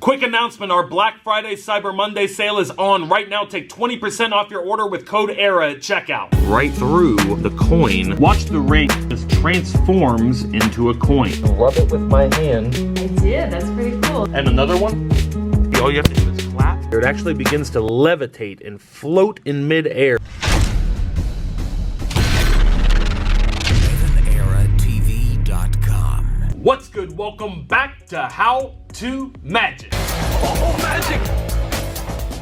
Quick announcement, our Black Friday Cyber Monday sale is on right now. Take 20% off your order with code ERA at checkout. Right through the coin. Watch the ring just transforms into a coin. Rub it with my hand. I did, that's pretty cool. And another one, all you have to do is clap. It actually begins to levitate and float in midair. EvanEraTV.com. What's good? Welcome back to How to Magic. Oh, magic!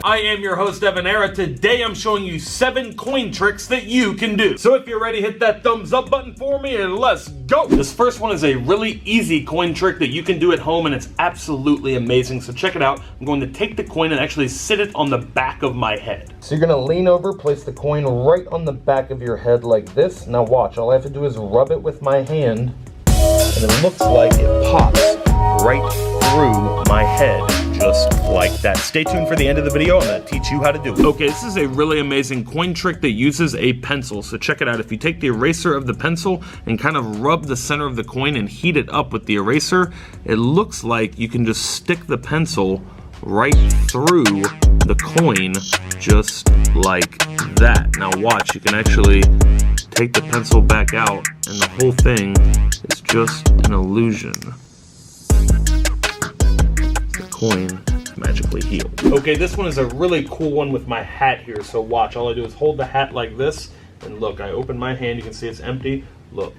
I am your host, EvanEra. Today I'm showing you 7 coin tricks that you can do. So if you're ready, hit that thumbs up button for me and let's go. This first one is a really easy coin trick that you can do at home and it's absolutely amazing. So check it out. I'm going to take the coin and actually sit it on the back of my head. So you're gonna lean over, place the coin right on the back of your head like this. Now watch, all I have to do is rub it with my hand and it looks like it pops right through my head, just like that. Stay tuned for the end of the video. I'm gonna teach you how to do it. Okay, this is a really amazing coin trick that uses a pencil. So check it out. If you take the eraser of the pencil and kind of rub the center of the coin and heat it up with the eraser, it looks like you can just stick the pencil right through the coin, just like that. Now watch, you can actually take the pencil back out and the whole thing is just an illusion. The coin magically healed. Okay, this one is a really cool one with my hat here, so watch. All I do is hold the hat like this, and look, I open my hand, you can see it's empty. Look.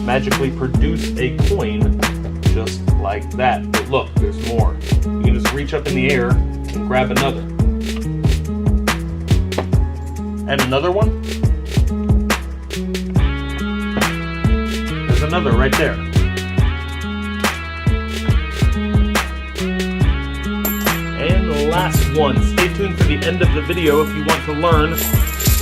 Magically produce a coin just like that. But look, there's more. You can just reach up in the air and grab another. And another one. There's another right there. And the last one. Stay tuned for the end of the video if you want to learn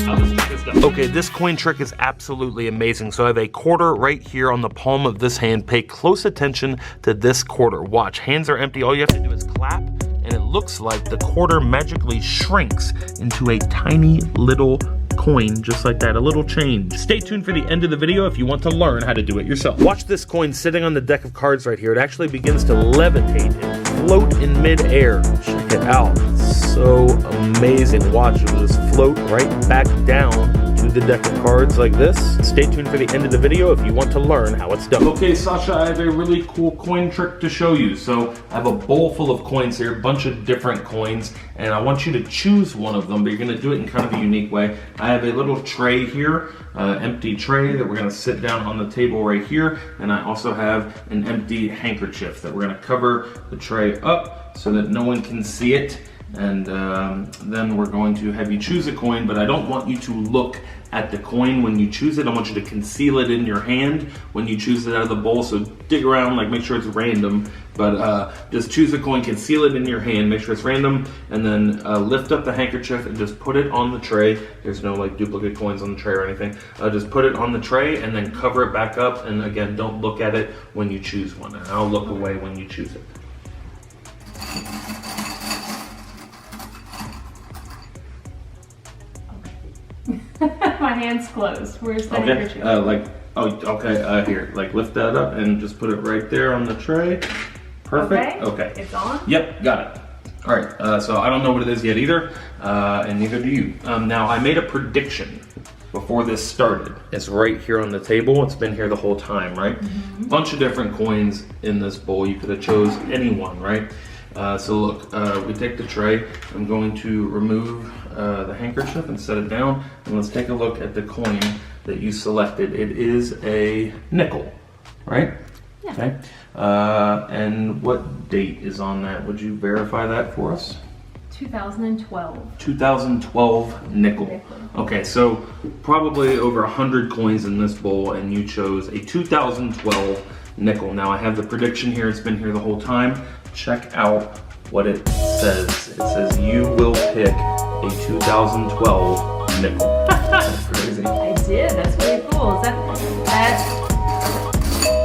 how this trick is done. Okay, this coin trick is absolutely amazing. So I have a quarter right here on the palm of this hand. Pay close attention to this quarter. Watch, hands are empty. All you have to do is clap, and it looks like the quarter magically shrinks into a tiny little coin, just like that, a little change. Stay tuned for the end of the video if you want to learn how to do it yourself. Watch this coin sitting on the deck of cards right here. It actually begins to levitate and float in midair. Check it out. It's so amazing. Watch, it will just float right back down to the deck of cards like this. Stay tuned for the end of the video if you want to learn how it's done. Okay, Sasha, I have a really cool coin trick to show you. So I have a bowl full of coins here, a bunch of different coins, and I want you to choose one of them, but you're gonna do it in kind of a unique way. I have a little tray here, empty tray that we're gonna sit down on the table right here, and I also have an empty handkerchief that we're gonna cover the tray up so that no one can see it. And then we're going to have you choose a coin, but I don't want you to look at the coin when you choose it. I want you to conceal it in your hand when you choose it out of the bowl. So dig around, like make sure it's random, but just choose a coin, conceal it in your hand, make sure it's random, and then lift up the handkerchief and just put it on the tray. There's no like duplicate coins on the tray or anything. Just put it on the tray and then cover it back up. And again, don't look at it when you choose one. And I'll look away when you choose it. My hand's closed. Where's the handkerchief? Here, like lift that up and just put it right there on the tray. Perfect. Okay. It's on? Yep, got it. All right, so I don't know what it is yet either, and neither do you. Now, I made a prediction before this started. It's right here on the table. It's been here the whole time, right? Mm-hmm. Bunch of different coins in this bowl. You could have chose any one, right? So look, we take the tray. I'm going to remove the handkerchief and set it down. And let's take a look at the coin that you selected. It is a nickel, right? Yeah. Okay. And what date is on that? Would you verify that for us? 2012. 2012 nickel. Okay, so probably over 100 coins in this bowl, and you chose a 2012 nickel. Now I have the prediction here. It's been here the whole time. Check out what it says. It says you will pick a 2012 nickel. That's crazy. I did. That's really cool. Is that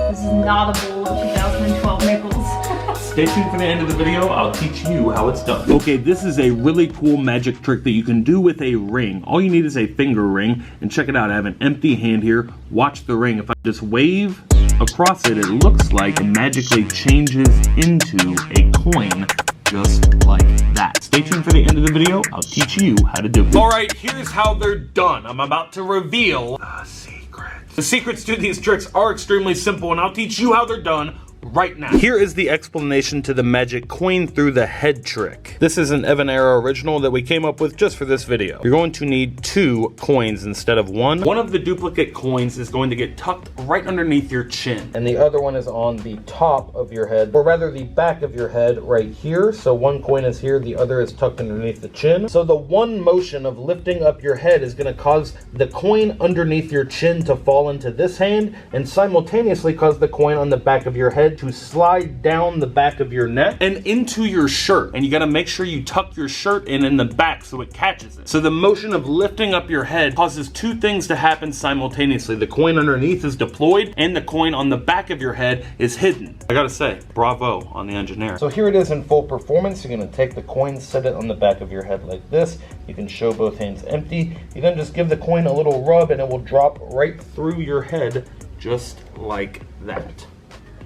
this is not a bowl of 2012 nickels. Stay tuned for the end of the video. I'll teach you how it's done. Okay, this is a really cool magic trick that you can do with a ring. All you need is a finger ring. And check it out. I have an empty hand here. Watch the ring. If I just wave across it, it looks like it magically changes into a coin just like that. Stay tuned for the end of the video. I'll teach you how to do it. All right, here's how they're done. I'm about to reveal the secrets. The secrets to these tricks are extremely simple, and I'll teach you how they're done right now. Here is the explanation to the magic coin through the head trick. This is an EvanEra original that we came up with just for this video. You're going to need 2 coins instead of 1. One of the duplicate coins is going to get tucked right underneath your chin, and the other one is on the top of your head, or rather the back of your head right here. So one coin is here, the other is tucked underneath the chin. So the one motion of lifting up your head is going to cause the coin underneath your chin to fall into this hand, and simultaneously cause the coin on the back of your head to slide down the back of your neck and into your shirt. And you got to make sure you tuck your shirt in the back so it catches it. So the motion of lifting up your head causes 2 things to happen simultaneously. The coin underneath is deployed and the coin on the back of your head is hidden. I gotta say, bravo on the engineer. So here it is in full performance. You're gonna take the coin, set it on the back of your head like this. You can show both hands empty. You then just give the coin a little rub and it will drop right through your head just like that.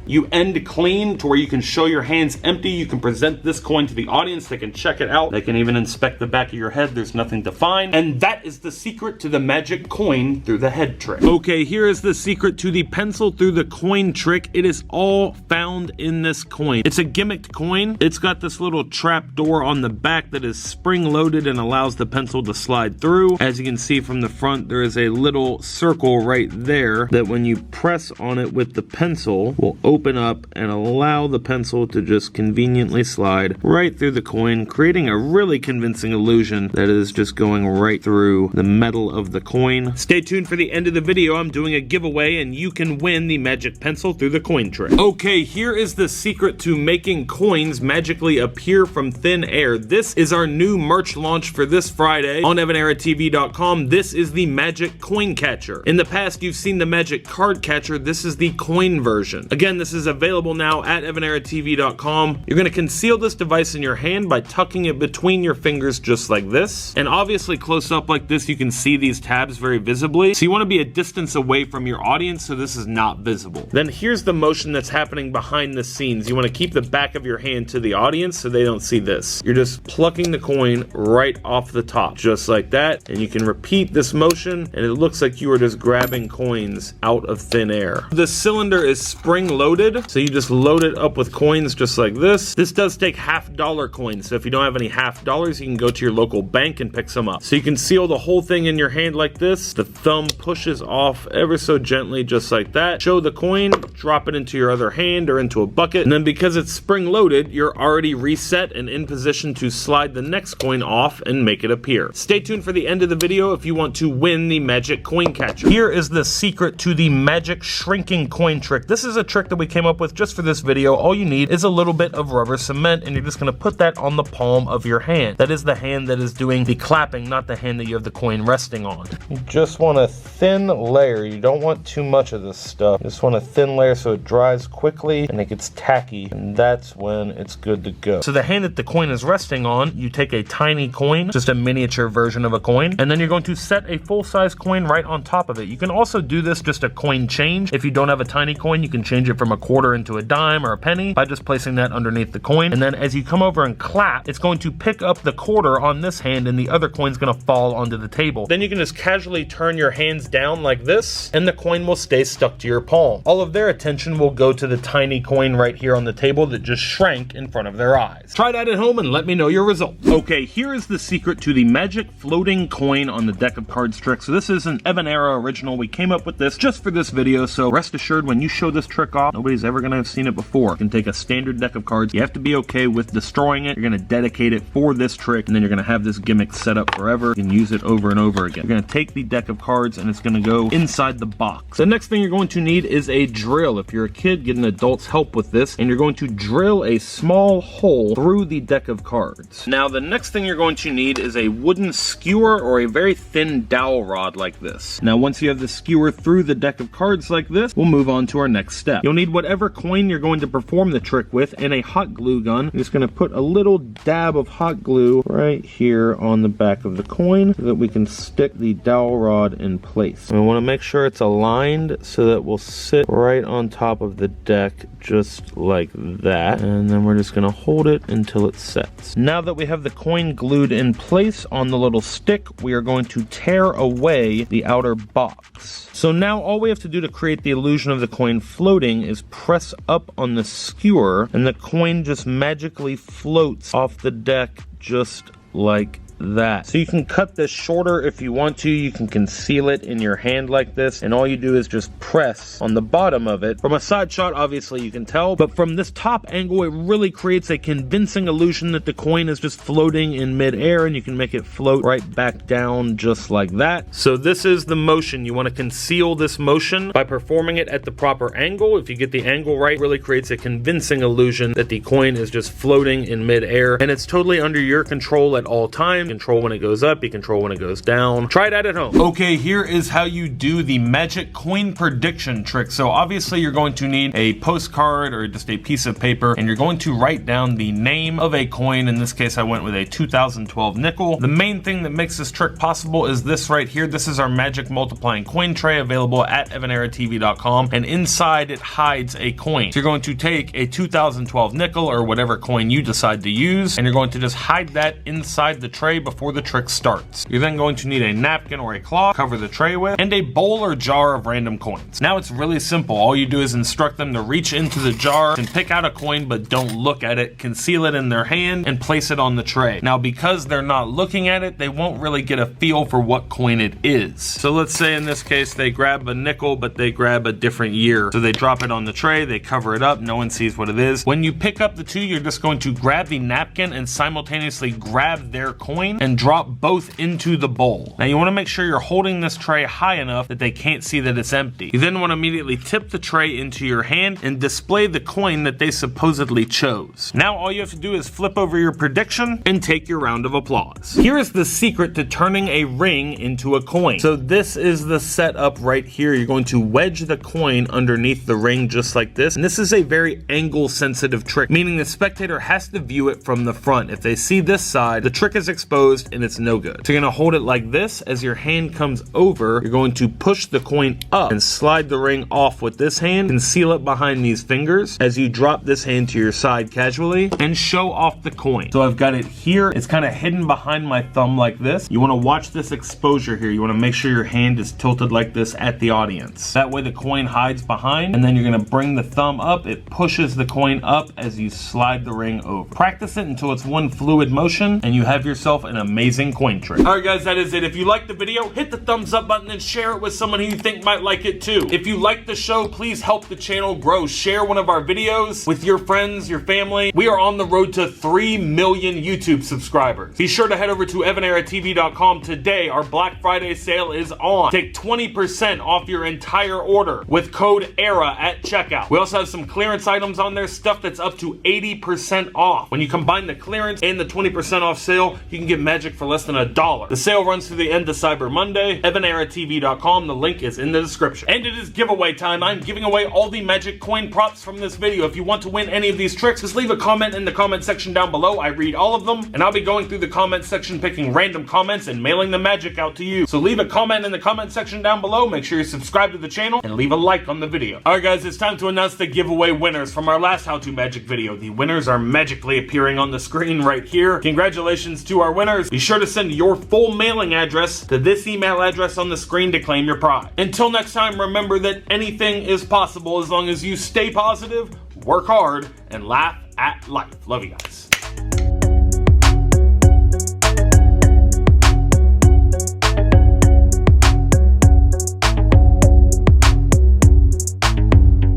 You end clean to where you can show your hands empty. You can present this coin to the audience. They can check it out. They can even inspect the back of your head. There's nothing to find. And that is the secret to the magic coin through the head trick. Okay, here is the secret to the pencil through the coin trick. It is all found in this coin. It's a gimmicked coin. It's got this little trap door on the back that is spring loaded and allows the pencil to slide through. As you can see from the front, there is a little circle right there that when you press on it with the pencil will open up and allow the pencil to just conveniently slide right through the coin, creating a really convincing illusion that it is just going right through the metal of the coin. Stay tuned for the end of the video. I'm doing a giveaway and you can win the magic pencil through the coin trick. Okay, here is the secret to making coins magically appear from thin air. This is our new merch launch for this Friday on EvanEraTV.com. This is the magic coin catcher. In the past, you've seen the magic card catcher. This is the coin version. Again, this is available now at EvanEraTV.com. You're going to conceal this device in your hand by tucking it between your fingers just like this. And obviously close up like this, you can see these tabs very visibly. So you want to be a distance away from your audience so this is not visible. Then here's the motion that's happening behind the scenes. You want to keep the back of your hand to the audience so they don't see this. You're just plucking the coin right off the top, just like that. And you can repeat this motion and it looks like you are just grabbing coins out of thin air. The cylinder is spring loaded, so you just load it up with coins just like this. This does take $50 coins, so if you don't have any $50, you can go to your local bank and pick some up. So you can seal the whole thing in your hand like this. The thumb pushes off ever so gently just like that. Show the coin, drop it into your other hand or into a bucket, and then because it's spring loaded, you're already reset and in position to slide the next coin off and make it appear. Stay tuned for the end of the video if you want to win the magic coin catcher. Here is the secret to the magic shrinking coin trick. This is a trick that we came up with just for this video. All you need is a little bit of rubber cement and you're just going to put that on the palm of your hand. That is the hand that is doing the clapping, not the hand that you have the coin resting on. You just want a thin layer. You don't want too much of this stuff. You just want a thin layer so it dries quickly and it gets tacky, and that's when it's good to go. So the hand that the coin is resting on, you take a tiny coin, just a miniature version of a coin, and then you're going to set a full-size coin right on top of it. You can also do this just a coin change. If you don't have a tiny coin, you can change it from a quarter into a dime or a penny by just placing that underneath the coin. And then as you come over and clap, it's going to pick up the quarter on this hand and the other coin's going to fall onto the table. Then you can just casually turn your hands down like this and the coin will stay stuck to your palm. All of their attention will go to the tiny coin right here on the table that just shrank in front of their eyes. Try that at home and let me know your results. Okay, here is the secret to the magic floating coin on the deck of cards trick. So this is an EvanEra original. We came up with this just for this video, so rest assured when you show this trick off, nobody's ever gonna have seen it before. You can take a standard deck of cards. You have to be okay with destroying it. You're gonna dedicate it for this trick, and then you're gonna have this gimmick set up forever. You can use it over and over again. You're gonna take the deck of cards and it's gonna go inside the box. The next thing you're going to need is a drill. If you're a kid, get an adult's help with this, and you're going to drill a small hole through the deck of cards. Now, the next thing you're going to need is a wooden skewer or a very thin dowel rod like this. Now, once you have the skewer through the deck of cards like this, we'll move on to our next step. You'll need need whatever coin you're going to perform the trick with and a hot glue gun. I'm just going to put a little dab of hot glue right here on the back of the coin so that we can stick the dowel rod in place. We want to make sure it's aligned so that we'll sit right on top of the deck just like that, and then we're just going to hold it until it sets. Now that we have the coin glued in place on the little stick, we are going to tear away the outer box. So now all we have to do to create the illusion of the coin floating is press up on the skewer, and the coin just magically floats off the deck just like that. So you can cut this shorter if you want to. You can conceal it in your hand like this, and all you do is just press on the bottom of it. From a side shot, obviously you can tell, but from this top angle, it really creates a convincing illusion that the coin is just floating in midair, and you can make it float right back down just like that. So this is the motion. You want to conceal this motion by performing it at the proper angle. If you get the angle right, it really creates a convincing illusion that the coin is just floating in midair, and it's totally under your control at all times. Control when it goes up, you control when it goes down. Try it out at home. Okay, here is how you do the magic coin prediction trick. So obviously you're going to need a postcard or just a piece of paper, and you're going to write down the name of a coin. In this case, I went with a 2012 nickel. The main thing that makes this trick possible is this right here. This is our magic multiplying coin tray available at EvanEraTV.com, and inside it hides a coin. So you're going to take a 2012 nickel or whatever coin you decide to use, and you're going to just hide that inside the tray before the trick starts. You're then going to need a napkin or a cloth, cover the tray with, and a bowl or jar of random coins. Now it's really simple. All you do is instruct them to reach into the jar and pick out a coin, but don't look at it. Conceal it in their hand and place it on the tray. Now because they're not looking at it, they won't really get a feel for what coin it is. So let's say in this case they grab a nickel, but they grab a different year. So they drop it on the tray, they cover it up, no one sees what it is. When you pick up the two, you're just going to grab the napkin and simultaneously grab their coin and drop both into the bowl. Now you want to make sure you're holding this tray high enough that they can't see that it's empty. You then want to immediately tip the tray into your hand and display the coin that they supposedly chose. Now all you have to do is flip over your prediction and take your round of applause. Here is the secret to turning a ring into a coin. So this is the setup right here. You're going to wedge the coin underneath the ring just like this, and this is a very angle sensitive trick, meaning the spectator has to view it from the front. If they see this side, the trick is exposed and it's no good. So you're gonna hold it like this. As your hand comes over, you're going to push the coin up and slide the ring off with this hand, conceal it behind these fingers as you drop this hand to your side casually and show off the coin. So I've got it here. It's kind of hidden behind my thumb like this. You want to watch this exposure here. You want to make sure your hand is tilted like this at the audience. That way the coin hides behind, and then you're gonna bring the thumb up. It pushes the coin up as you slide the ring over. Practice it until it's one fluid motion and you have yourself an amazing coin trick. Alright guys, that is it. If you liked the video, hit the thumbs up button and share it with someone who you think might like it too. If you like the show, please help the channel grow. Share one of our videos with your friends, your family. We are on the road to 3 million YouTube subscribers. Be sure to head over to EvanEraTV.com today. Our Black Friday sale is on. Take 20% off your entire order with code ERA at checkout. We also have some clearance items on there, stuff that's up to 80% off. When you combine the clearance and the 20% off sale, you can get magic for less than $1. The sale runs through the end of Cyber Monday. EvanEraTV.com. The link is in the description. And it is giveaway time. I'm giving away all the magic coin props from this video. If you want to win any of these tricks, just leave a comment in the comment section down below. I read all of them, and I'll be going through the comment section, picking random comments and mailing the magic out to you. So leave a comment in the comment section down below. Make sure you subscribe to the channel and leave a like on the video. Alright guys, it's time to announce the giveaway winners from our last How To Magic video. The winners are magically appearing on the screen right here. Congratulations to our winners. Be sure to send your full mailing address to this email address on the screen to claim your prize. Until next time, remember that anything is possible as long as you stay positive, work hard, and laugh at life. Love you guys.